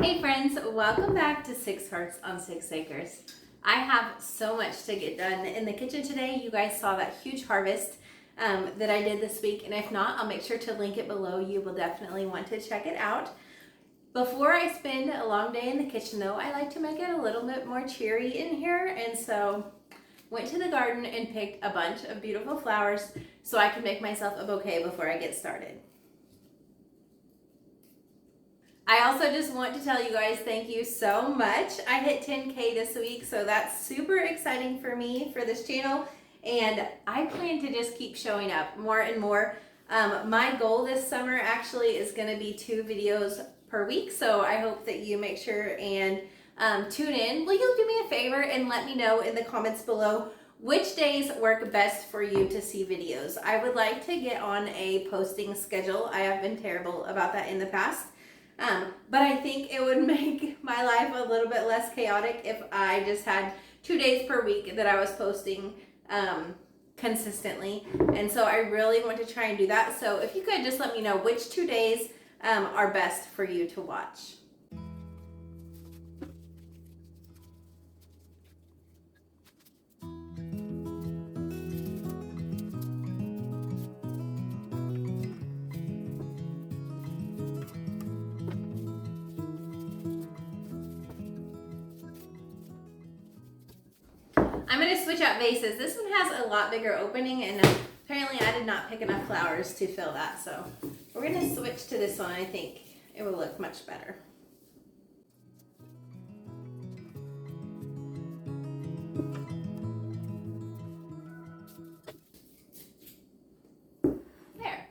Hey friends, welcome back to 6 Hearts on 6 Acres. I have so much to get done in the kitchen today. You guys saw that huge harvest that I did this week, and if not, I'll make sure to link it below. You will definitely want to check it out. Before I spend a long day in the kitchen though, I like to make it a little bit more cheery in here, and so went to the garden and picked a bunch of beautiful flowers so I can make myself a bouquet before I get started. I also just want to tell you guys thank you so much. I hit 10K this week, so that's super exciting for me for this channel, and I plan to just keep showing up more and more. My goal this summer actually is going to be 2 videos per week, so I hope that you make sure and tune in. Will you do me a favor and let me know in the comments below which days work best for you to see videos? I would like to get on a posting schedule. I have been terrible about that in the past. But I think it would make my life a little bit less chaotic if I just had 2 days per week that I was posting consistently. And so I really want to try and do that. So if you could just let me know which 2 days are best for you to watch. I'm going to switch out vases. This one has a lot bigger opening, and apparently I did not pick enough flowers to fill that. So we're going to switch to this one. I think it will look much better. There.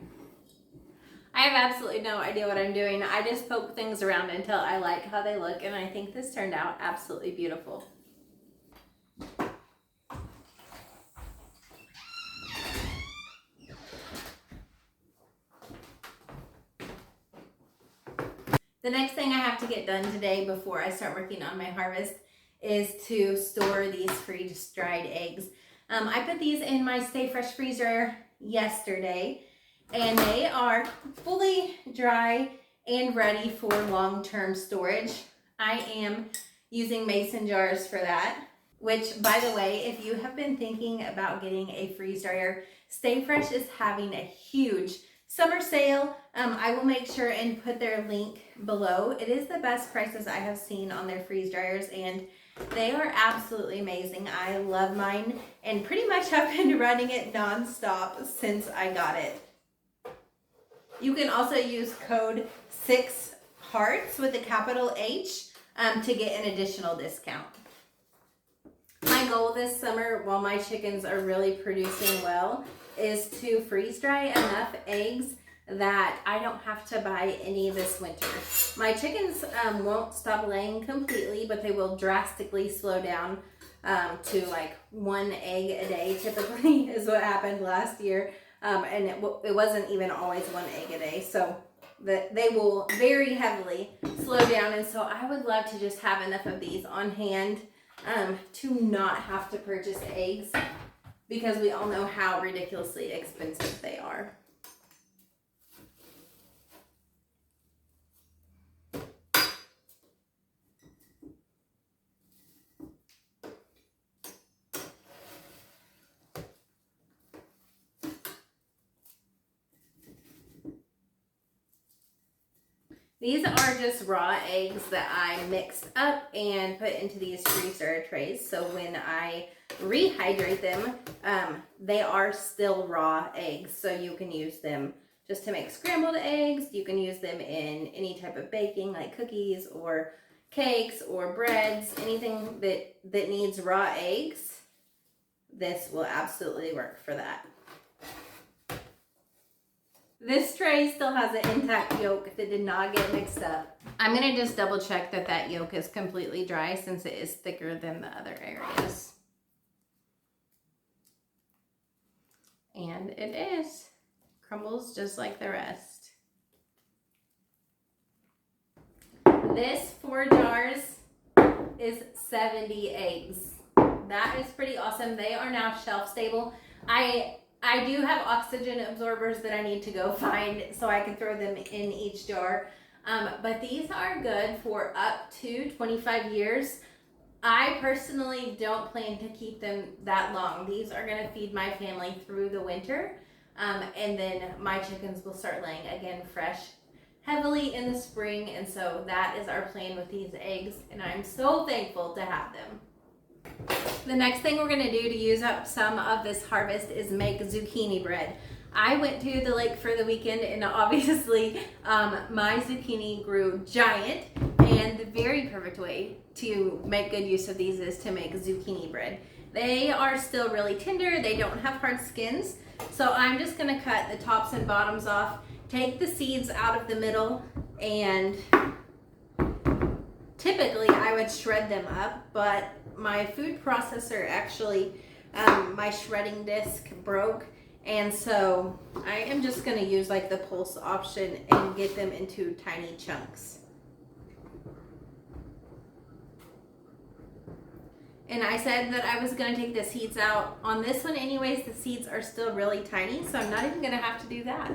I have absolutely no idea what I'm doing. I just poke things around until I like how they look, and I think this turned out absolutely beautiful. The next thing I have to get done today before I start working on my harvest is to store these freeze-dried eggs. I put these in my Stay Fresh freezer yesterday, and they are fully dry and ready for long-term storage. I am using mason jars for that, which, by the way, if you have been thinking about getting a freeze dryer, Stay Fresh is having a huge summer sale. I will make sure and put their link below. It is the best prices I have seen on their freeze dryers, and they are absolutely amazing. I love mine and pretty much have been running it non-stop since I got it. You can also use code 6HEARTS with a capital H to get an additional discount. My goal this summer, while my chickens are really producing well, is to freeze dry enough eggs that I don't have to buy any this winter. My chickens won't stop laying completely, but they will drastically slow down to like 1 egg a day typically is what happened last year. And it wasn't even always 1 egg a day. So they will very heavily slow down. And so I would love to just have enough of these on hand to not have to purchase eggs, because we all know how ridiculously expensive they are. These are just raw eggs that I mixed up and put into these freezer trays. So when I rehydrate them, they are still raw eggs. So you can use them just to make scrambled eggs. You can use them in any type of baking, like cookies or cakes or breads, anything that needs raw eggs. This will absolutely work for that. This tray still has an intact yolk that did not get mixed up. I'm going to just double check that that yolk is completely dry, since it is thicker than the other areas. And it is. Crumbles just like the rest. This 4 jars is 70 eggs. That is pretty awesome. They are now shelf stable. I do have oxygen absorbers that I need to go find so I can throw them in each jar. But these are good for up to 25 years. I personally don't plan to keep them that long. These are going to feed my family through the winter, and then my chickens will start laying again fresh heavily in the spring, and so that is our plan with these eggs, and I'm so thankful to have them. The next thing we're going to do to use up some of this harvest is make zucchini bread. I went to the lake for the weekend, and obviously my zucchini grew giant, and the very perfect way to make good use of these is to make zucchini bread. They are still really tender, they don't have hard skins, so I'm just going to cut the tops and bottoms off, take the seeds out of the middle, and typically I would shred them up, but my food processor actually, my shredding disc broke, and so I am just going to use like the pulse option and get them into tiny chunks. And I said that I was going to take the seeds out. On this one anyways, the seeds are still really tiny, so I'm not even going to have to do that.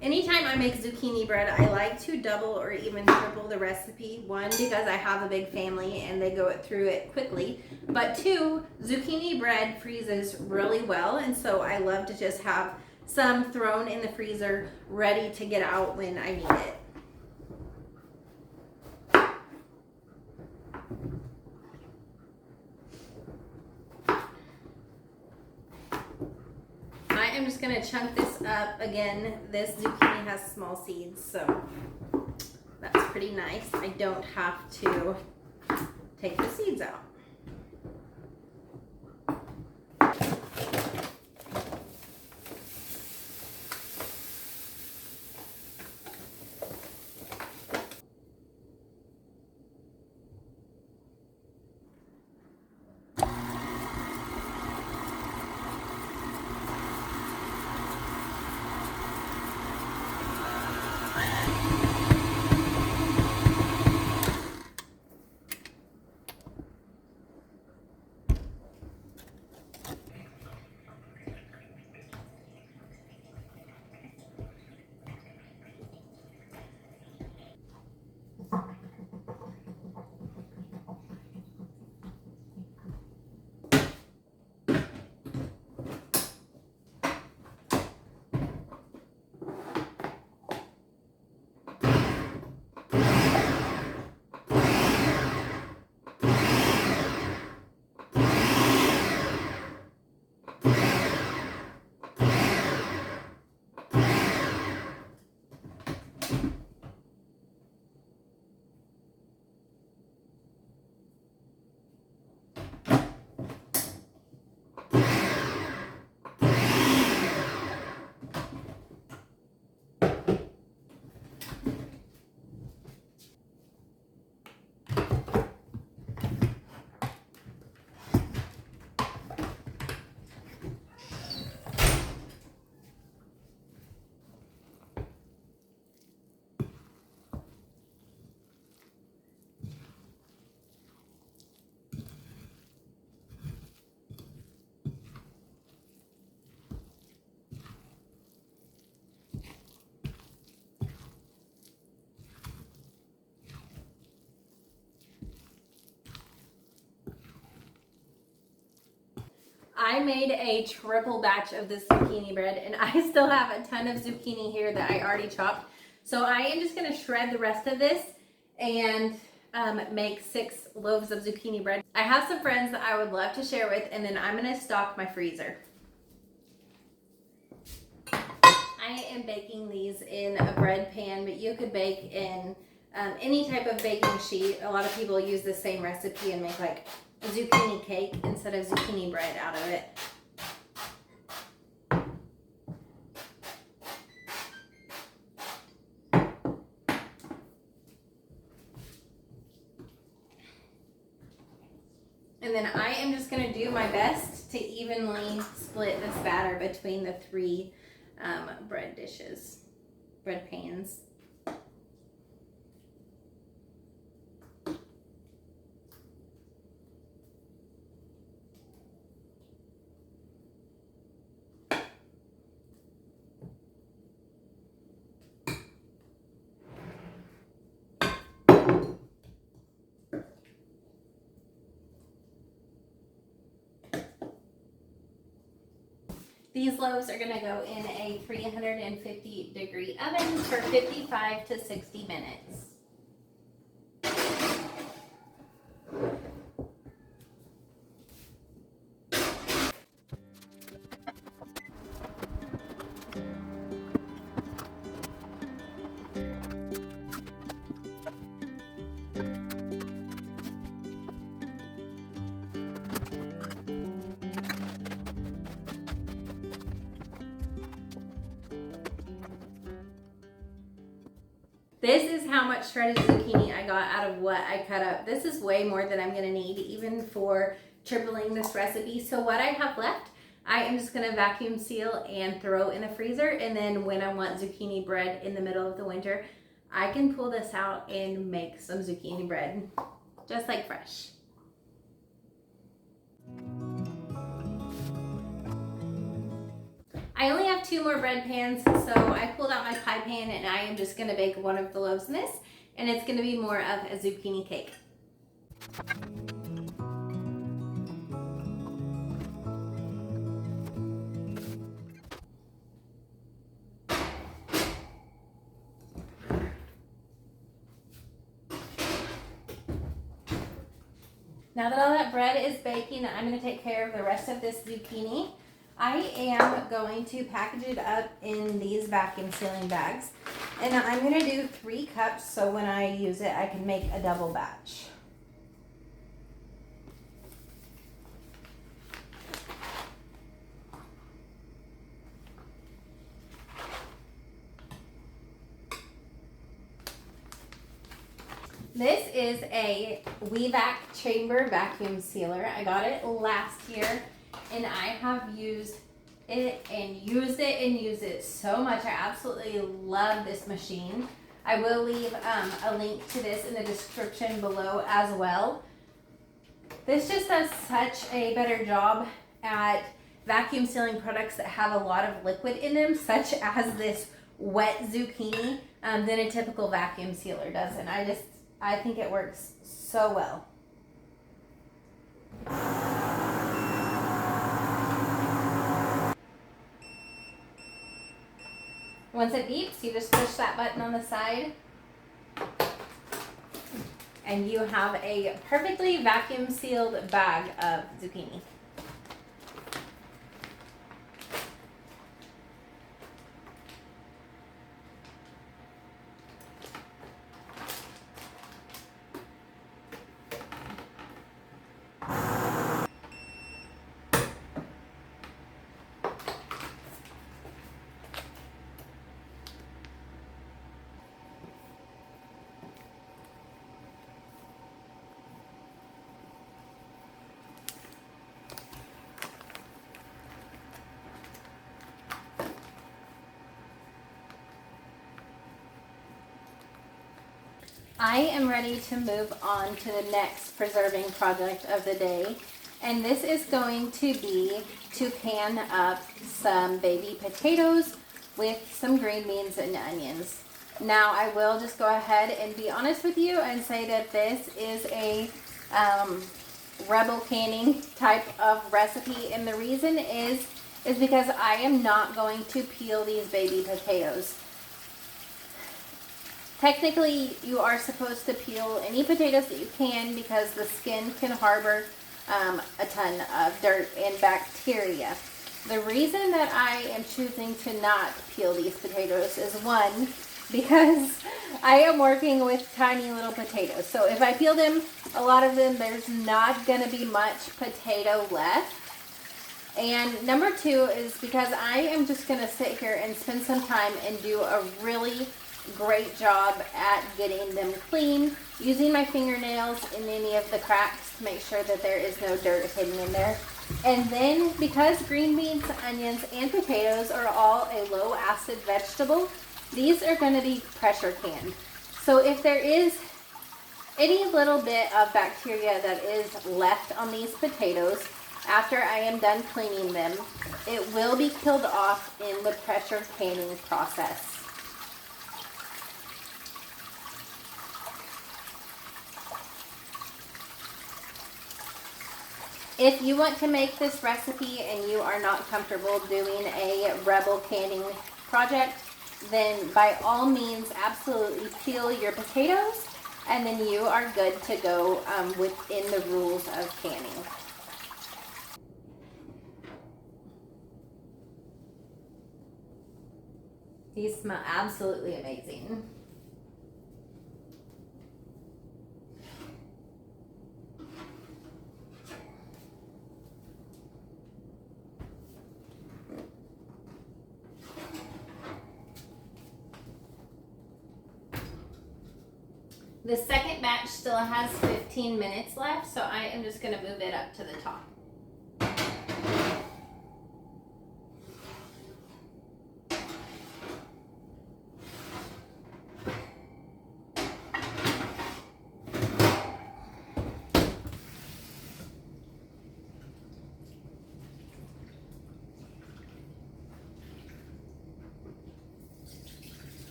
Anytime I make zucchini bread, I like to double or even triple the recipe. One, because I have a big family and they go through it quickly. But two, zucchini bread freezes really well, and so I love to just have some thrown in the freezer ready to get out when I need it. I'm just going to chunk this up. Again, this zucchini has small seeds, so that's pretty nice. I don't have to take the seeds out. I made a triple batch of this zucchini bread, and I still have a ton of zucchini here that I already chopped. So I am just going to shred the rest of this and make 6 loaves of zucchini bread. I have some friends that I would love to share with, and then I'm going to stock my freezer. I am baking these in a bread pan, but you could bake in any type of baking sheet. A lot of people use the same recipe and make like a zucchini cake instead of zucchini bread out of it. And then I am just going to do my best to evenly split this batter between the 3 bread pans. These loaves are gonna go in a 350-degree oven for 55 to 60 minutes. This is how much shredded zucchini I got out of what I cut up. This is way more than I'm gonna need even for tripling this recipe. So what I have left, I am just gonna vacuum seal and throw in the freezer. And then when I want zucchini bread in the middle of the winter, I can pull this out and make some zucchini bread, just like fresh. I only have 2 more bread pans, so I pulled out my pie pan and I am just gonna bake one of the loaves in this, and it's gonna be more of a zucchini cake. Now that all that bread is baking, I'm gonna take care of the rest of this zucchini. I am going to package it up in these vacuum sealing bags. And I'm gonna do 3 cups so when I use it, I can make a double batch. This is a WeVac chamber vacuum sealer. I got it last year and I have used it and used it so much. I absolutely love this machine. I will leave a link to this in the description below as well. This just does such a better job at vacuum sealing products that have a lot of liquid in them, such as this wet zucchini, than a typical vacuum sealer does. And I think it works so well. Once it beeps, you just push that button on the side and you have a perfectly vacuum sealed bag of zucchini. I am ready to move on to the next preserving project of the day, and this is going to be to can up some baby potatoes with some green beans and onions. Now I will just go ahead and be honest with you and say that this is a rebel canning type of recipe, and the reason is because I am not going to peel these baby potatoes. Technically, you are supposed to peel any potatoes that you can because the skin can harbor a ton of dirt and bacteria. The reason that I am choosing to not peel these potatoes is, one, because I am working with tiny little potatoes. So if I peel them, a lot of them, there's not going to be much potato left. And number 2 is because I am just going to sit here and spend some time and do a really great job at getting them clean, using my fingernails in any of the cracks to make sure that there is no dirt hidden in there. And then because green beans, onions, and potatoes are all a low acid vegetable, these are going to be pressure canned. So if there is any little bit of bacteria that is left on these potatoes after I am done cleaning them, it will be killed off in the pressure canning process. If you want to make this recipe and you are not comfortable doing a rebel canning project, then by all means, absolutely peel your potatoes, and then you are good to go within the rules of canning. These smell absolutely amazing. The second batch still has 15 minutes left, so I am just going to move it up to the top.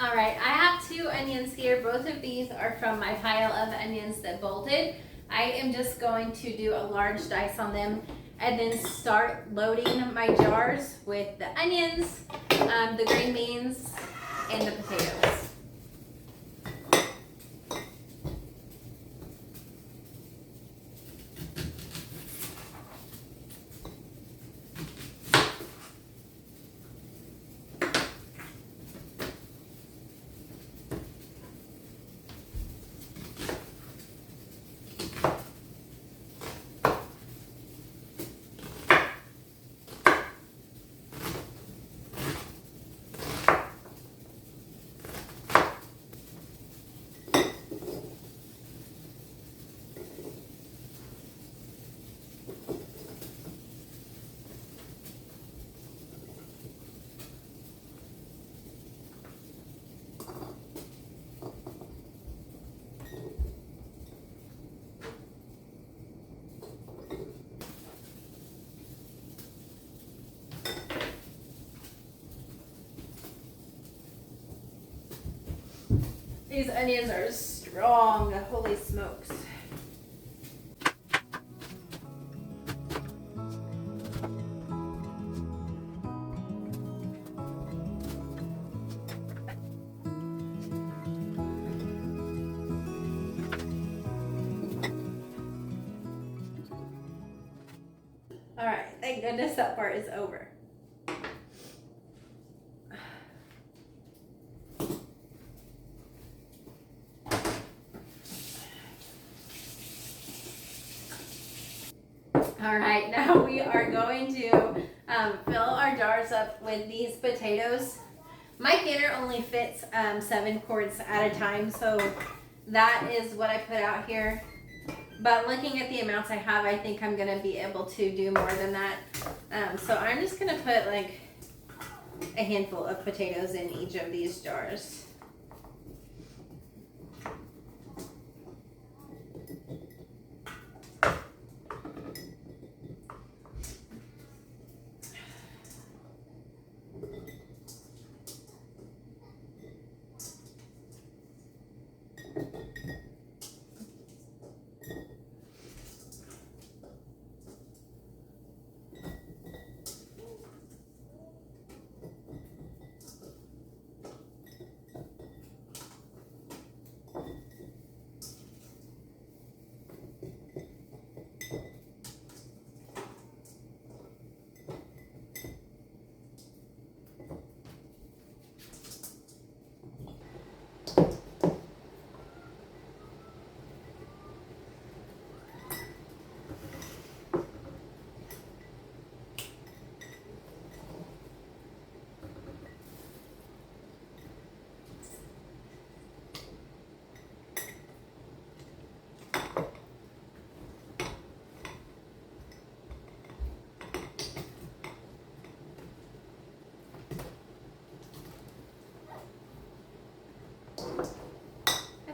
All right, I have 2 onions here. Both of these are from my pile of onions that bolted. I am just going to do a large dice on them and then start loading my jars with the onions, the green beans, and the potatoes. These onions are strong, holy smokes. All right, thank goodness that part is over. All right, now we are going to fill our jars up with these potatoes. My canner only fits 7 quarts at a time, so that is what I put out here. But looking at the amounts I have, I think I'm gonna be able to do more than that. So I'm just gonna put like a handful of potatoes in each of these jars.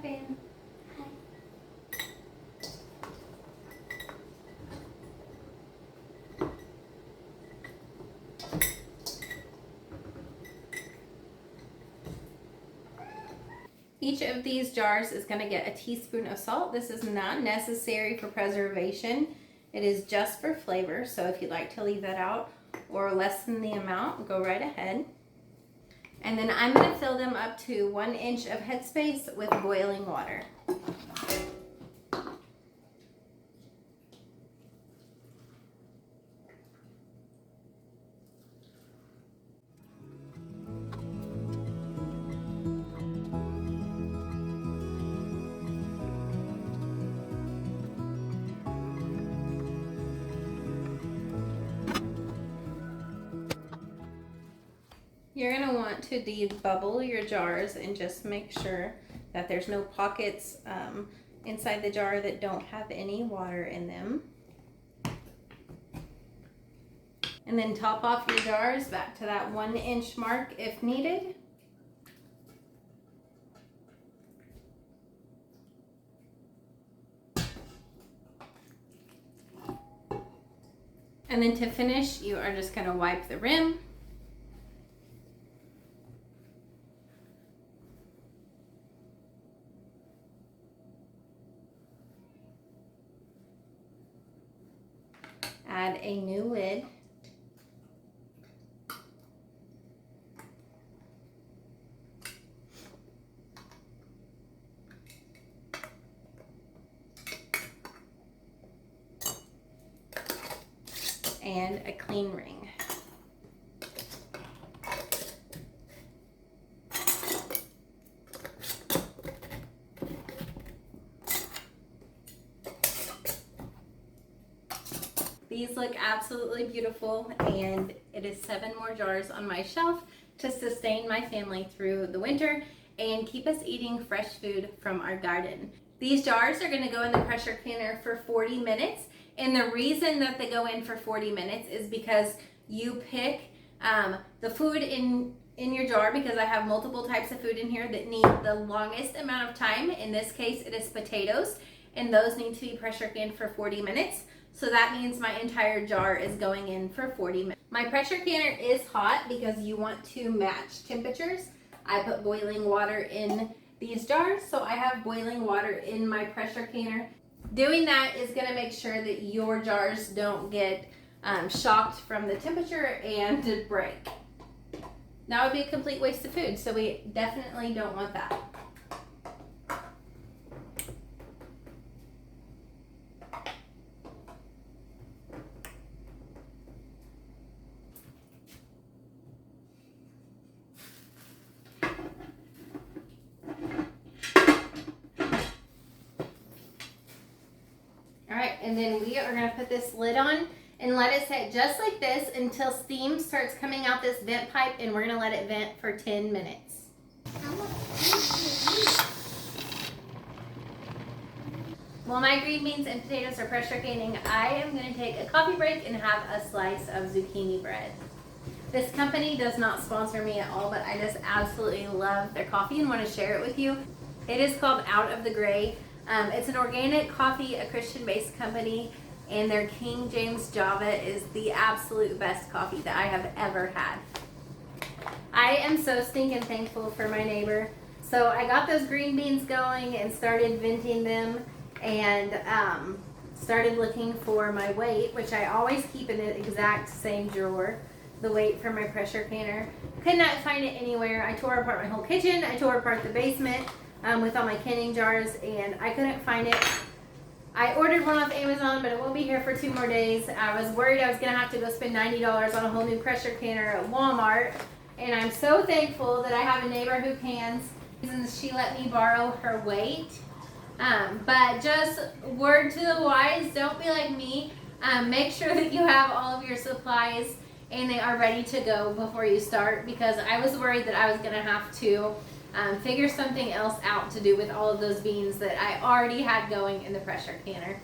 Fan. Each of these jars is going to get a teaspoon of salt. This is not necessary for preservation. It is just for flavor. So if you'd like to leave that out or lessen the amount, go right ahead. And then I'm going to fill them up to 1 inch of headspace with boiling water. You're going to want to debubble your jars and just make sure that there's no pockets inside the jar that don't have any water in them. And then top off your jars back to that 1 inch mark if needed. And then to finish, you are just going to wipe the rim. Add a new lid. And a clean ring. These look absolutely beautiful, and it is 7 more jars on my shelf to sustain my family through the winter and keep us eating fresh food from our garden. These jars are going to go in the pressure canner for 40 minutes, and the reason that they go in for 40 minutes is because you pick the food in your jar, because I have multiple types of food in here that need the longest amount of time. In this case, it is potatoes, and those need to be pressure canned for 40 minutes. So that means my entire jar is going in for 40 minutes. My pressure canner is hot because you want to match temperatures. I put boiling water in these jars, so I have boiling water in my pressure canner. Doing that is going to make sure that your jars don't get shocked from the temperature and break. That would be a complete waste of food, so we definitely don't want that. And then we are going to put this lid on and let it sit just like this until steam starts coming out this vent pipe, and we're going to let it vent for 10 minutes. While my green beans and potatoes are pressure canning, I am going to take a coffee break and have a slice of zucchini bread. This company does not sponsor me at all, but I just absolutely love their coffee and want to share it with you. It is called Out of the Gray. It's an organic coffee, a Christian-based company, and their King James Java is the absolute best coffee that I have ever had. I am so stinking thankful for my neighbor. So I got those green beans going and started venting them, and started looking for my weight, which I always keep in the exact same drawer, the weight for my pressure canner. Could not find it anywhere. I tore apart my whole kitchen. I tore apart the basement with all my canning jars, and I couldn't find it. I ordered one off Amazon, but it won't be here for 2 more days. I was worried I was going to have to go spend $90 on a whole new pressure canner at Walmart, and I'm so thankful that I have a neighbor who cans. She let me borrow her weight. But just word to the wise, don't be like me. Make sure that you have all of your supplies and they are ready to go before you start, because I was worried that I was going to have to figure something else out to do with all of those beans that I already had going in the pressure canner.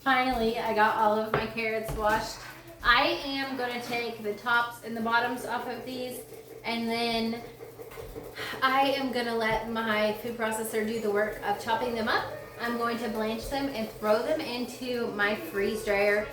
Finally, I got all of my carrots washed. I am going to take the tops and the bottoms off of these, and then I am going to let my food processor do the work of chopping them up. I'm going to blanch them and throw them into my freeze dryer.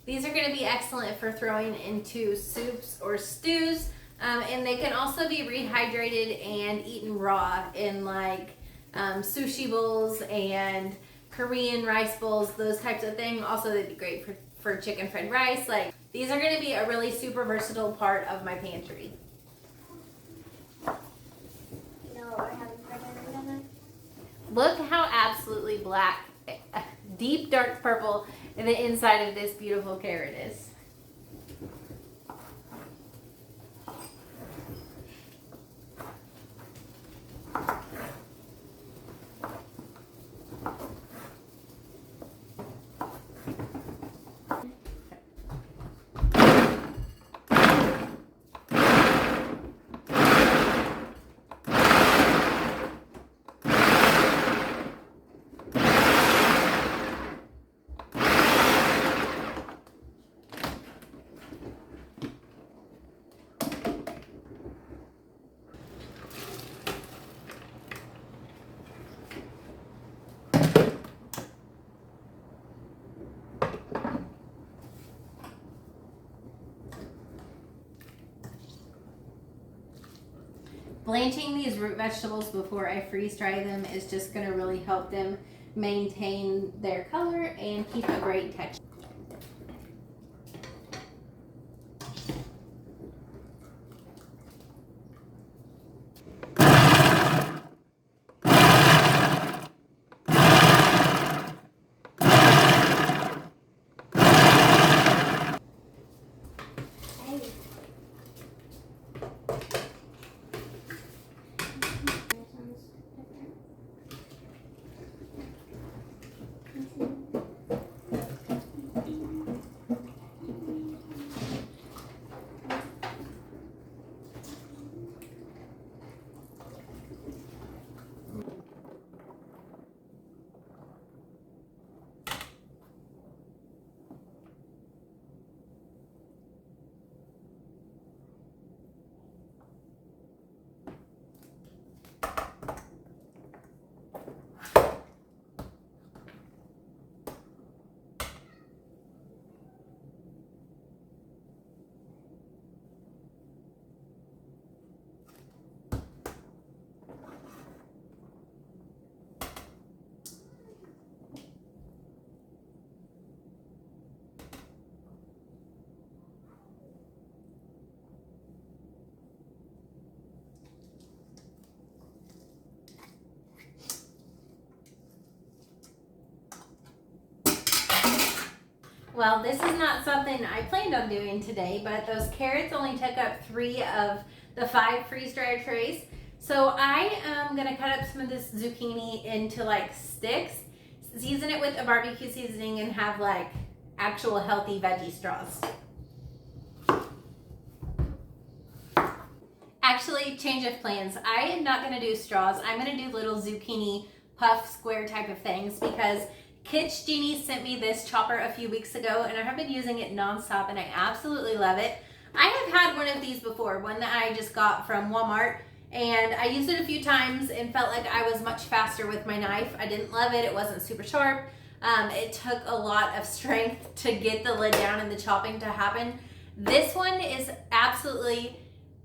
These are going to be excellent for throwing into soups or stews, and they can also be rehydrated and eaten raw in like sushi bowls and Korean rice bowls, those types of things. Also, they'd be great for chicken fried rice. Like, these are going to be a really super versatile part of my pantry. Look how absolutely black, deep dark purple the inside of this beautiful carrot is. Blanching these root vegetables before I freeze dry them is just going to really help them maintain their color and keep a great texture. Well, this is not something I planned on doing today, but those carrots only took up 3 of the 5 freeze dryer trays. So I am gonna cut up some of this zucchini into like sticks, season it with a barbecue seasoning, and have like actual healthy veggie straws. Actually, change of plans. I am not gonna do straws. I'm gonna do little zucchini puff square type of things because KitchGenie sent me this chopper a few weeks ago, and I have been using it nonstop, and I absolutely love it. I have had one of these before, one that I just got from Walmart, and I used it a few times and felt like I was much faster with my knife. I didn't love it. It wasn't super sharp. It took a lot of strength to get the lid down and the chopping to happen. This one is absolutely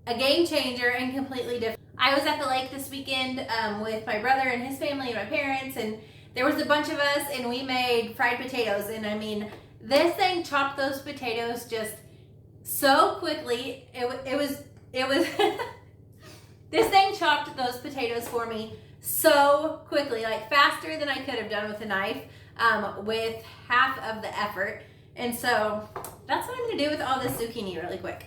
a game changer and completely different. I was at the lake this weekend with my brother and his family and my parents, and there was a bunch of us, and we made fried potatoes. And I mean, this thing chopped those potatoes just so quickly. It was this thing chopped those potatoes for me so quickly, like faster than I could have done with a knife, with half of the effort. And so that's what I'm gonna do with all this zucchini really quick.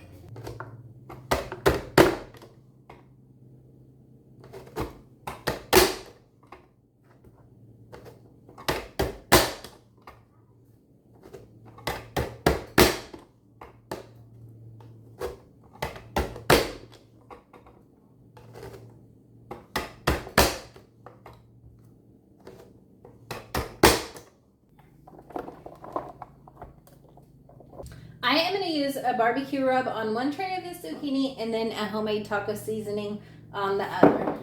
a barbecue rub on one tray of this zucchini and then a homemade taco seasoning on the other.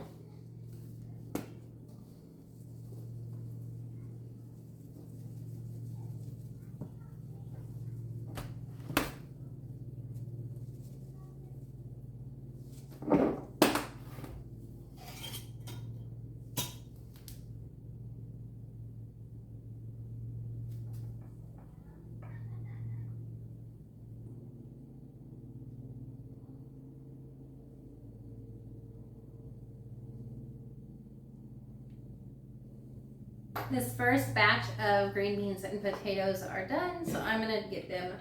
This first batch of green beans and potatoes are done, so I'm going to get them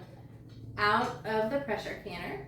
out of the pressure canner.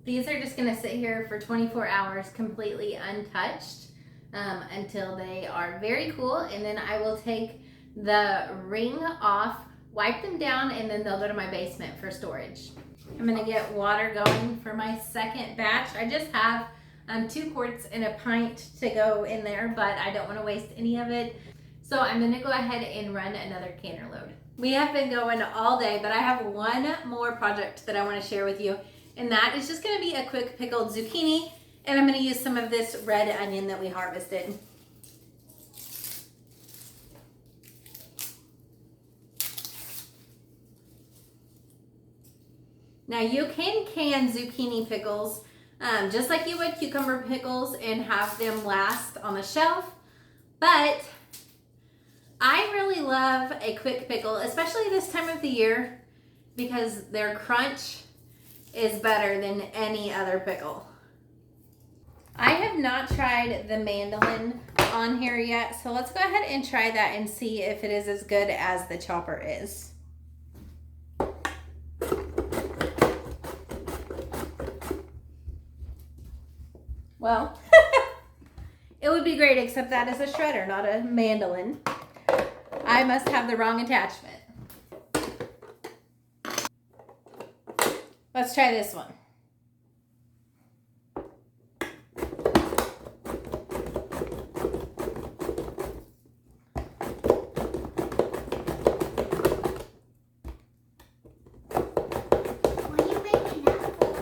These are just going to sit here for 24 hours completely untouched until they are very cool, and then I will take the ring off, wipe them down, and then they'll go to my basement for storage. I'm going to get water going for my second batch. I just have 2 quarts and a pint to go in there, but I don't want to waste any of it. So I'm going to go ahead and run another canner load. We have been going all day, but I have one more project that I want to share with you. And that is just gonna be a quick pickled zucchini. And I'm gonna use some of this red onion that we harvested. Now you can zucchini pickles just like you would cucumber pickles and have them last on the shelf. But I really love a quick pickle, especially this time of the year, because their crunch is better than any other pickle. I have not tried the mandolin on here yet, so let's go ahead and try that and see if it is as good as the chopper is. Well, it would be great, except that is a shredder, not a mandolin. I must have the wrong attachment. Let's try this one. What are you making that for?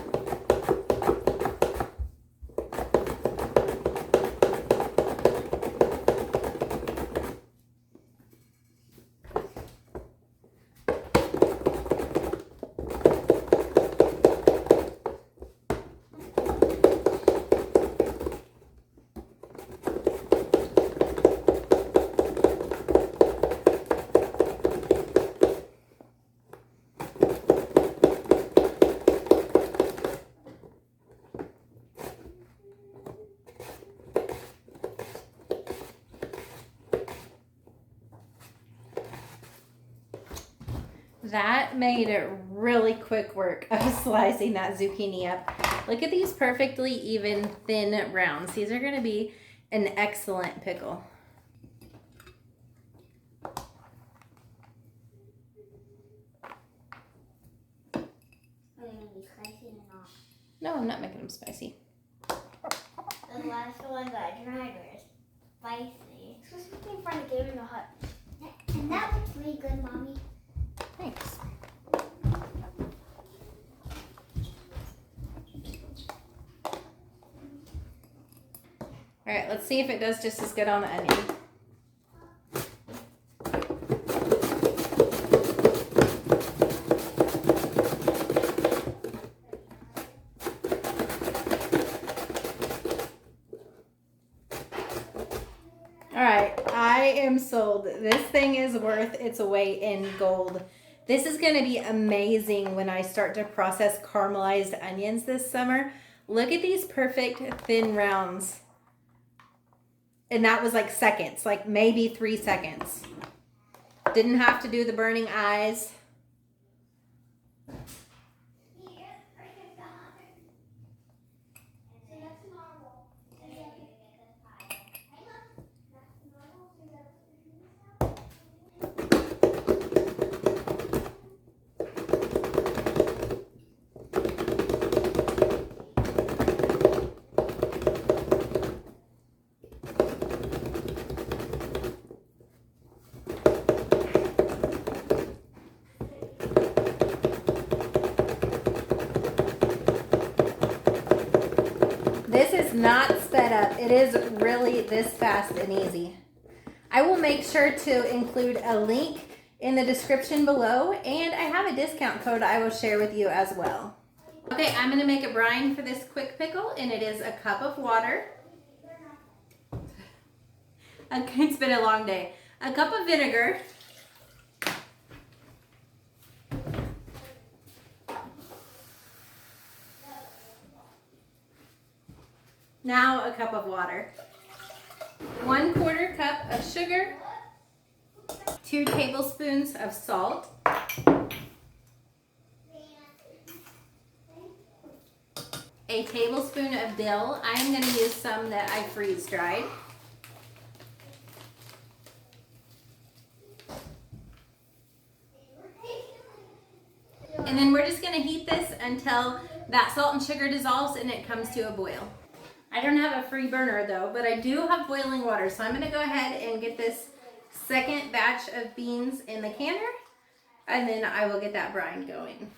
That made it really quick work of slicing that zucchini up. Look at these perfectly even thin rounds. These are going to be an excellent pickle. Are they going to be spicy or not? No, I'm not making them spicy. The last ones I tried were spicy. It's supposed to be from the Game in the Hut. And that looks really good, Mommy. Thanks. All right, let's see if it does just as good on the onion. All right, I am sold. This thing is worth its weight in gold. This is going to be amazing when I start to process caramelized onions this summer. Look at these perfect thin rounds. And that was like seconds, like maybe 3 seconds. Didn't have to do the burning eyes. This is not sped up. It is really this fast and easy. I will make sure to include a link in the description below, and I have a discount code I will share with you as well. Okay, I'm gonna make a brine for this quick pickle, and it is a cup of water. Okay, it's been a long day. A cup of vinegar. Now a cup of water. 1/4 cup of sugar. 2 tablespoons of salt. A tablespoon of dill. I am going to use some that I freeze dried. And then we're just going to heat this until that salt and sugar dissolves and it comes to a boil. I don't have a free burner though, but I do have boiling water. So I'm going to go ahead and get this second batch of beans in the canner, and then I will get that brine going.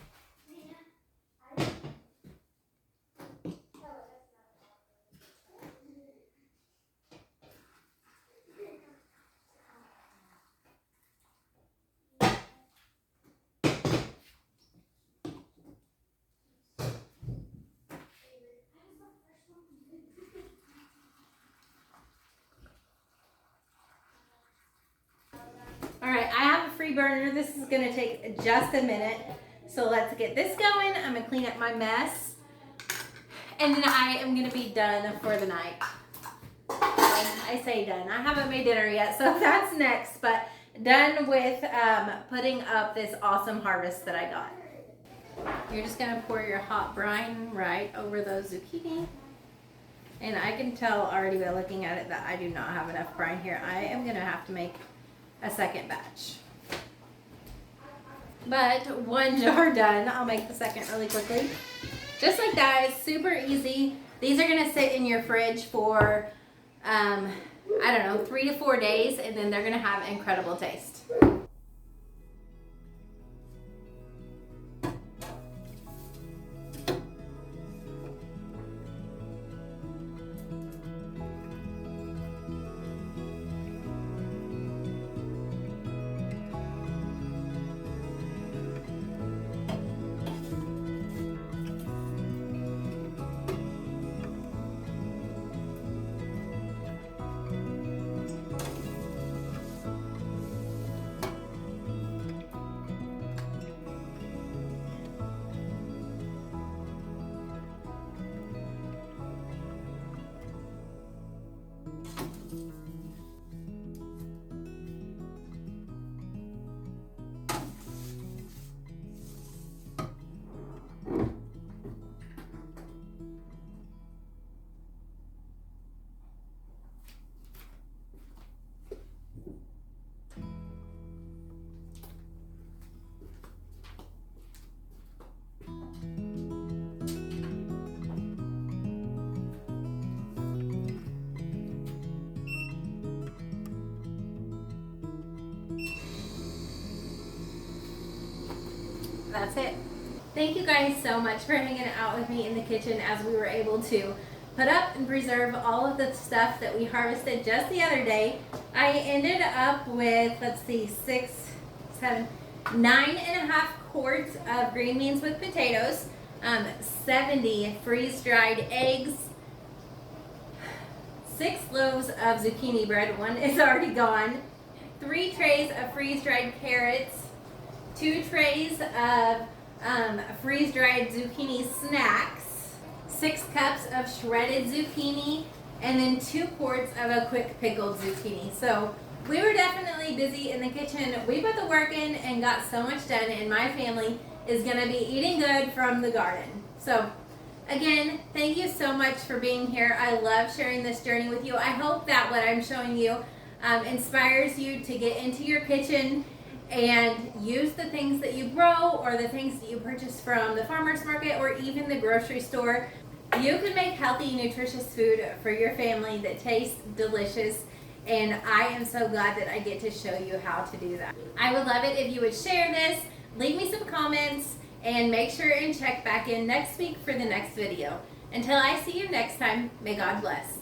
All right, I have a free burner. This is gonna take just a minute. So let's get this going. I'm gonna clean up my mess. And then I am gonna be done for the night. I say done. I haven't made dinner yet, so that's next. But done with putting up this awesome harvest that I got. You're just gonna pour your hot brine right over those zucchini. And I can tell already by looking at it that I do not have enough brine here. I am gonna have to make a second batch. But one jar done, I'll make the second really quickly. Just like that, it's super easy. These are gonna sit in your fridge for, I don't know, 3 to 4 days, and then they're gonna have incredible taste. That's it. Thank you guys so much for hanging out with me in the kitchen as we were able to put up and preserve all of the stuff that we harvested just the other day. I ended up with, let's see, 9.5 quarts of green beans with potatoes, 70 freeze-dried eggs, 6 loaves of zucchini bread, 1 is already gone, 3 trays of freeze-dried carrots, 2 trays of freeze-dried zucchini snacks, 6 cups of shredded zucchini, and then 2 quarts of a quick pickled zucchini. So we were definitely busy in the kitchen. We put the work in and got so much done, and my family is gonna be eating good from the garden. So again, thank you so much for being here. I love sharing this journey with you. I hope that what I'm showing you inspires you to get into your kitchen and use the things that you grow or the things that you purchase from the farmer's market or even the grocery store. You can make healthy, nutritious food for your family that tastes delicious, and I am so glad that I get to show you how to do that. I would love it if you would share this, leave me some comments, and make sure and check back in next week for the next video. Until I see you next time, may God bless.